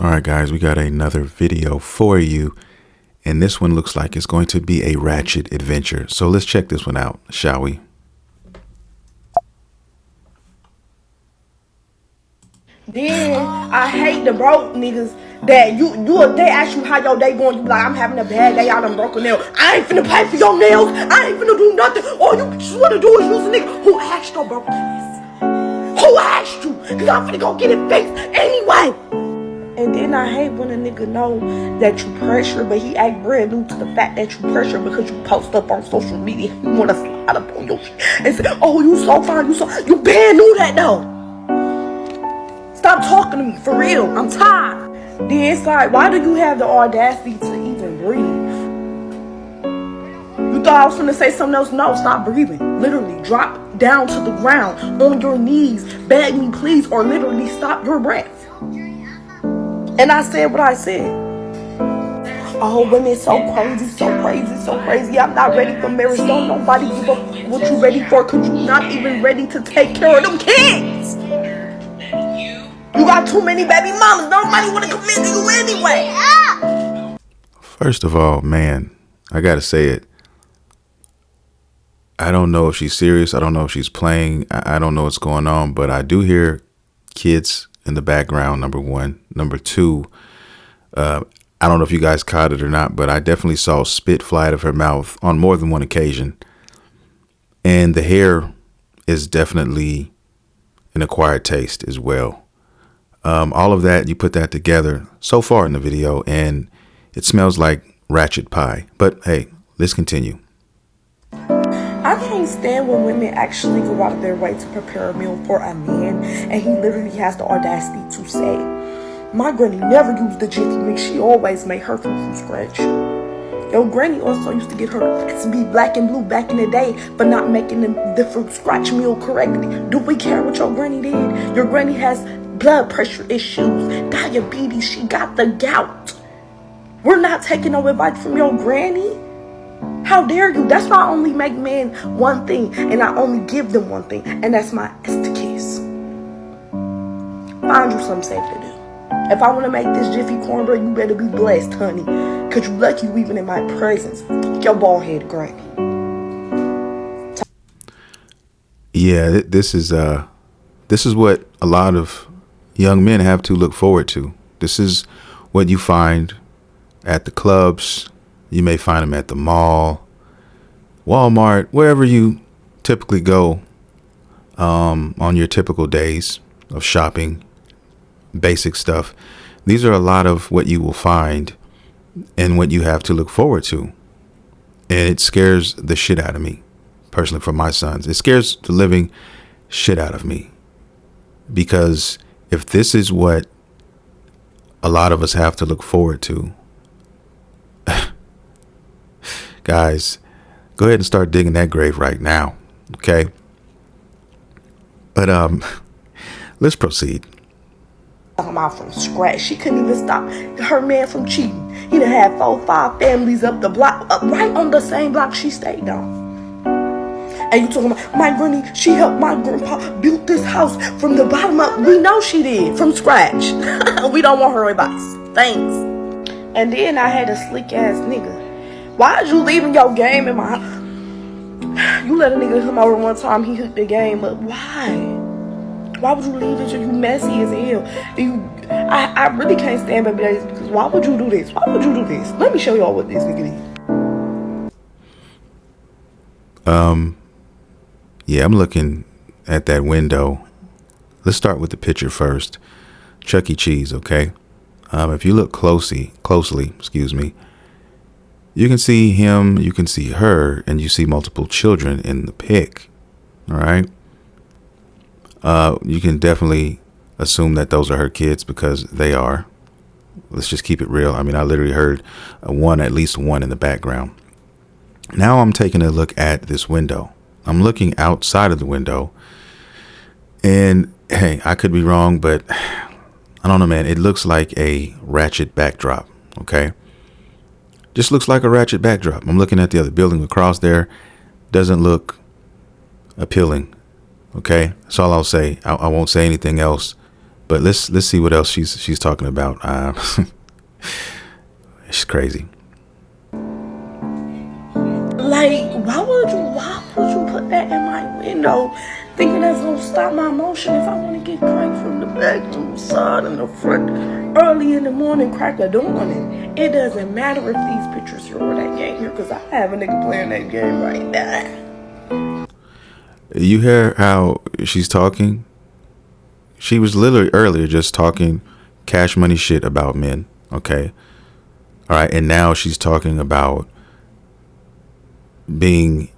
All right, guys, we got another video for you, and this one looks like it's going to be a Ratchet adventure. So let's check this one out, shall we? Then I hate the broke niggas that they ask you how your day going, you be like, I'm having a bad day, I done broke a nail. I ain't finna pay for your nails, I ain't finna do nothing. All you just wanna do is use a nigga who asked your broke ass. Who asked you? Cause I'm finna go get it fixed anyway. And then I hate when a nigga know that you pressure, but he act brand new to the fact that you pressure because you post up on social media. You wanna slide up on your shit and say, oh, you so fine, you been knew that though. Stop talking to me, for real, I'm tired. Then it's like, why do you have the audacity to even breathe? You thought I was gonna say something else? No, stop breathing. Literally, drop down to the ground, on your knees, beg me please, or literally stop your breath. And I said what I said. Oh, women so crazy, so crazy, so crazy. I'm not ready for marriage. Don't nobody give up what you ready for, because you're not even ready to take care of them kids. You got too many baby mamas. Nobody want to commit to you anyway. First of all, man, I gotta say it. I don't know if she's serious. I don't know if she's playing. I don't know what's going on, but I do hear kids in the background, number one. Number two, I don't know if you guys caught it or not, but I definitely saw spit fly out of her mouth on more than one occasion. And the hair is definitely an acquired taste as well. All of that, you put that together so far in the video, and it smells like Ratchet pie. But hey, let's continue. I can't stand when women actually go out of their way to prepare a meal for a man, and he literally has the audacity to say, my granny never used the Jiffy mix. She always made her food from scratch. Your granny also used to get her to be black and blue back in the day for not making the from scratch meal correctly. Do we care what your granny did? Your granny has blood pressure issues, diabetes, she got the gout. We're not taking no advice from your granny. How dare you? That's why I only make men one thing, and I only give them one thing, and that's my ass to kiss. Find you something safe to do. If I want to make this Jiffy cornbread, you better be blessed, honey, because you lucky you even in my presence. Your bald head granny. Yeah, this is what a lot of young men have to look forward to. This is what you find at the clubs. You may find them at the mall, Walmart, wherever you typically go on your typical days of shopping, basic stuff. These are a lot of what you will find and what you have to look forward to. And it scares the shit out of me, personally, for my sons. It scares the living shit out of me, because if this is what a lot of us have to look forward to, guys, go ahead and start digging that grave right now. Okay. But let's proceed. Talking about from scratch. She couldn't even stop her man from cheating. He done had 4-5 families up the block, right on the same block she stayed on. And you talking about my granny, she helped my grandpa build this house from the bottom up. We know she did, from scratch. We don't want her advice. Thanks. And then I had a slick ass nigga. Why is you leaving your game in my house? You let a nigga come over one time, he hooked the game up. Why? Why would you leave it? You messy as hell. I really can't stand baby daddies, because why would you do this? Why would you do this? Let me show y'all what this nigga did. Yeah, I'm looking at that window. Let's start with the picture first. Chuck E. Cheese, okay? If you look closely, excuse me, you can see him, you can see her, and you see multiple children in the pic. All right. You can definitely assume that those are her kids, because they are. Let's just keep it real. I mean, I literally heard at least one in the background. Now I'm taking a look at this window. I'm looking outside of the window, and hey, I could be wrong, but I don't know, man. It looks like a Ratchet backdrop. Okay. Just looks like a Ratchet backdrop. I'm looking at the other building across there. Doesn't look appealing. Okay. That's all I'll say. I won't say anything else But let's see what else she's talking about. It's crazy. Like, why would you put that in my window, thinking that's gonna stop my motion if I want to get cranked from the back, from the side, and the front, early in the morning, crack of dawn? It doesn't matter if these pictures here or that game here, because I have a nigga playing that game right now. You hear how she's talking? She was literally earlier just talking cash money shit about men. Okay. All right. And now she's talking about being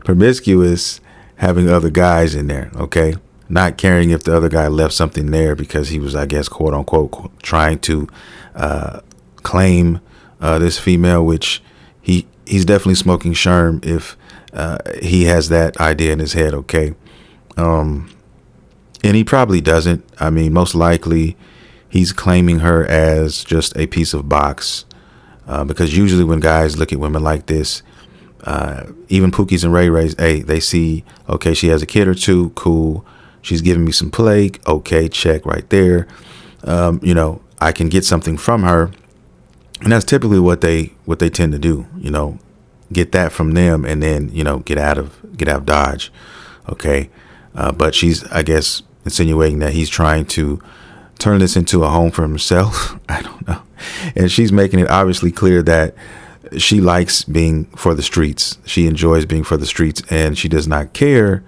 promiscuous, having other guys in there. Okay. Not caring if the other guy left something there because he was, I guess, quote unquote, trying to claim this female, which he's definitely smoking sherm if he has that idea in his head. Okay. And he probably doesn't. I mean, most likely he's claiming her as just a piece of box, because usually when guys look at women like this, even Pookies and Ray Rays, hey, they see, okay, she has a kid or two. Cool. She's giving me some play. Okay. Check right there. I can get something from her. And that's typically what they tend to do, get that from them and then, get out of Dodge. Okay. But she's, I guess, insinuating that he's trying to turn this into a home for himself. I don't know. And she's making it obviously clear that she likes being for the streets. She enjoys being for the streets, and she does not care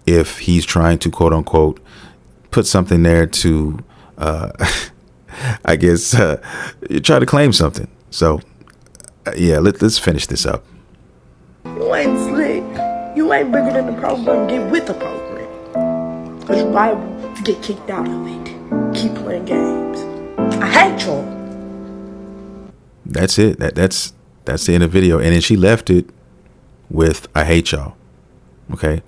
if he's trying to, quote unquote, put something there to, I guess, try to claim something. So, yeah, let's finish this up. You ain't slick. You ain't bigger than the program. Get with the program. Because you liable to get kicked out of it. Keep playing games. I hate y'all. That's it. That's the end of the video. And then she left it with, I hate y'all. Okay.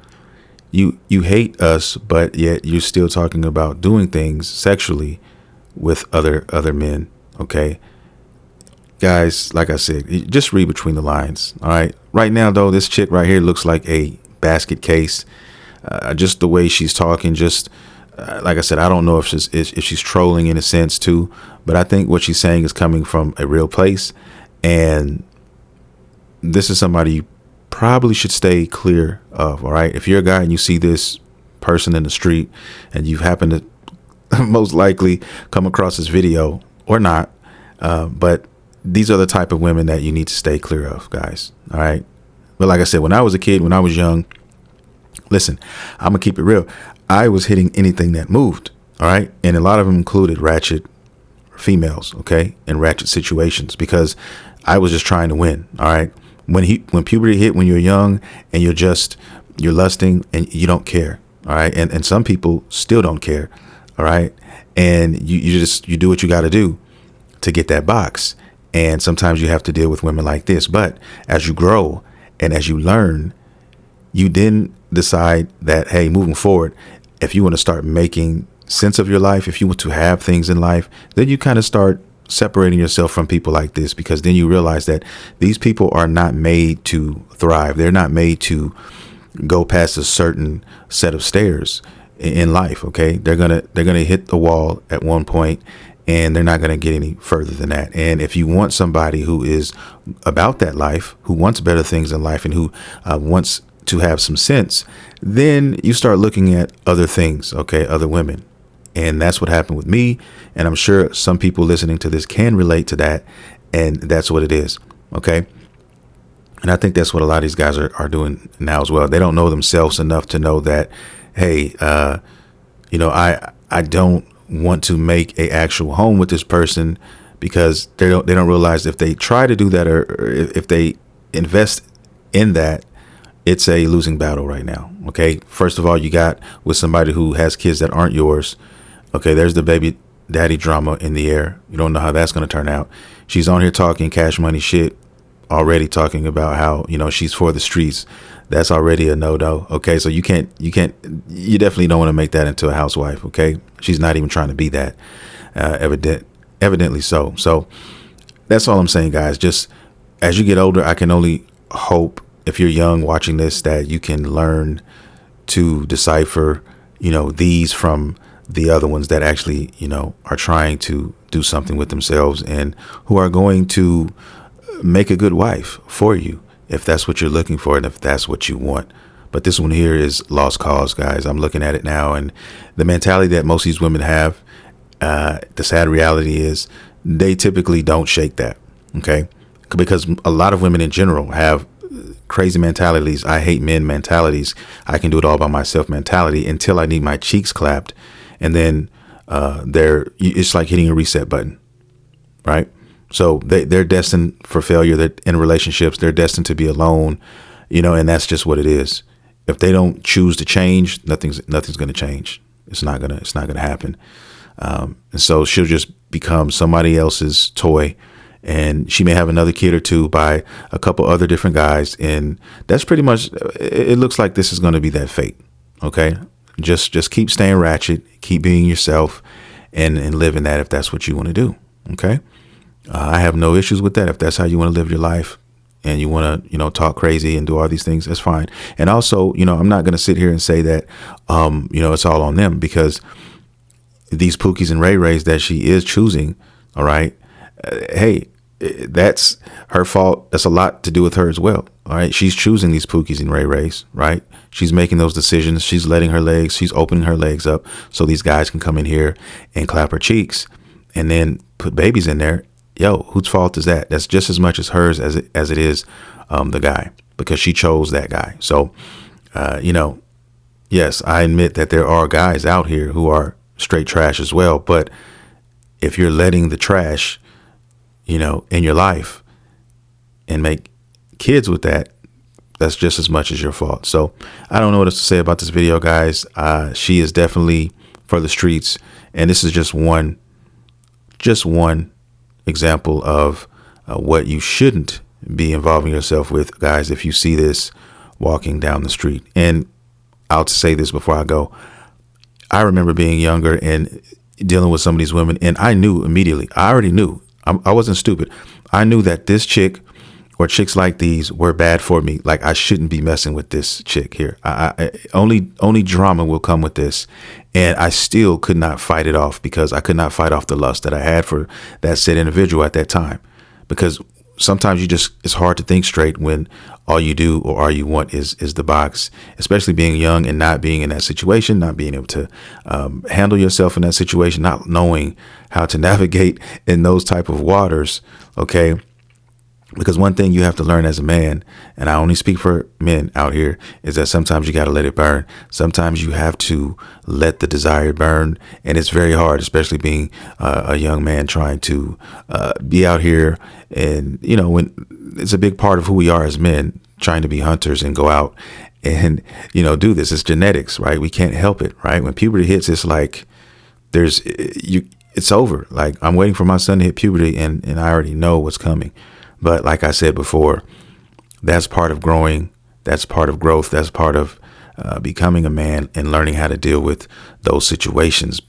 You hate us, but yet you're still talking about doing things sexually with other men. Okay. Guys, like I said, just read between the lines. All right. Right now, though, this chick right here looks like a basket case. Just the way she's talking, just like I said, I don't know if she's trolling in a sense too, but I think what she's saying is coming from a real place. And this is somebody you probably should stay clear of. All right. If you're a guy and you see this person in the street and you happen to most likely come across this video or not, but these are the type of women that you need to stay clear of, guys. All right. But like I said, when I was a kid, when I was young, listen, I'm gonna keep it real. I was hitting anything that moved. All right. And a lot of them included ratchet females. OK. In ratchet situations, because I was just trying to win. All right. When puberty hit, when you're young and you're lusting and you don't care. All right. And some people still don't care. All right. And you do what you got to do to get that box. And sometimes you have to deal with women like this. But as you grow and as you learn, you then decide that, hey, moving forward, if you want to start making sense of your life, if you want to have things in life, then you kind of start separating yourself from people like this, because then you realize that these people are not made to thrive. They're not made to go past a certain set of stairs in life. OK, they're going to hit the wall at one point, and they're not going to get any further than that. And if you want somebody who is about that life, who wants better things in life, and who wants to have some sense, then you start looking at other things. OK, other women. And that's what happened with me. And I'm sure some people listening to this can relate to that. And that's what it is. OK. And I think that's what a lot of these guys are doing now as well. They don't know themselves enough to know that, hey, I don't want to make a actual home with this person, because they don't realize if they try to do that, or if they invest in that, it's a losing battle right now. OK, first of all, you got with somebody who has kids that aren't yours. OK, there's the baby daddy drama in the air. You don't know how that's going to turn out. She's on here talking cash money shit, already talking about how, she's for the streets. That's already a no-no. OK, so you definitely don't want to make that into a housewife. OK, she's not even trying to be that, evidently so. So that's all I'm saying, guys. Just as you get older, I can only hope, if you're young watching this, that you can learn to decipher these from the other ones that actually, are trying to do something with themselves and who are going to make a good wife for you if that's what you're looking for and if that's what you want. But this one here is lost cause, guys. I'm looking at it now, and the mentality that most of these women have, the sad reality is they typically don't shake that. Okay. Because a lot of women in general have crazy mentalities. I hate men mentalities. I can do it all by myself mentality until I need my cheeks clapped. And then it's like hitting a reset button. Right. So they're destined for failure. They're in relationships. They're destined to be alone, and that's just what it is. If they don't choose to change, nothing's going to change. It's not going to happen. And so she'll just become somebody else's toy, and she may have another kid or two by a couple other different guys. And that's pretty much, it looks like this is going to be that fate. Okay. Just keep staying ratchet, keep being yourself and live in that if that's what you want to do. Okay. I have no issues with that. If that's how you want to live your life and you want to, talk crazy and do all these things, that's fine. And also, I'm not going to sit here and say that, it's all on them, because these Pookies and Ray Rays that she is choosing. All right. Hey, that's her fault. That's a lot to do with her as well. All right. She's choosing these Pookies and Ray Rays, right? She's making those decisions. She's letting her legs, she's opening her legs up so these guys can come in here and clap her cheeks and then put babies in there. Yo, whose fault is that? That's just as much as hers as it is the guy, because she chose that guy. So, yes, I admit that there are guys out here who are straight trash as well. But if you're letting the trash, in your life and make kids with that, that's just as much as your fault. So I don't know what else to say about this video, guys. She is definitely for the streets. And this is just one example of what you shouldn't be involving yourself with, guys, if you see this walking down the street. And I'll say this before I go. I remember being younger and dealing with some of these women, and I knew immediately. I already knew. I wasn't stupid. I knew that this chick or chicks like these were bad for me. Like, I shouldn't be messing with this chick here. Only drama will come with this. And I still could not fight it off, because I could not fight off the lust that I had for that said individual at that time. Because sometimes it's hard to think straight when all you do or all you want is the box, especially being young and not being in that situation, not being able to handle yourself in that situation, not knowing how to navigate in those type of waters. Okay. Because one thing you have to learn as a man, and I only speak for men out here, is that sometimes you got to let it burn. Sometimes you have to let the desire burn. And it's very hard, especially being a young man trying to be out here. And, when it's a big part of who we are as men, trying to be hunters and go out and, do this. It's genetics, right? We can't help it, right? When puberty hits, it's like it's over. Like, I'm waiting for my son to hit puberty and I already know what's coming. But like I said before, that's part of growing. That's part of growth. That's part of becoming a man and learning how to deal with those situations.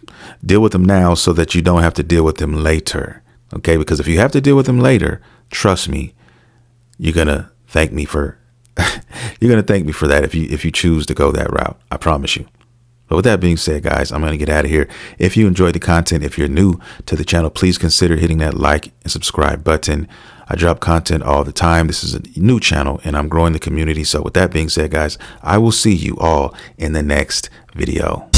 Deal with them now so that you don't have to deal with them later. OK, because if you have to deal with them later, trust me, you're going to thank me for that if you choose to go that route. I promise you. But with that being said, guys, I'm going to get out of here. If you enjoyed the content, if you're new to the channel, please consider hitting that like and subscribe button. I drop content all the time. This is a new channel and I'm growing the community. So with that being said, guys, I will see you all in the next video.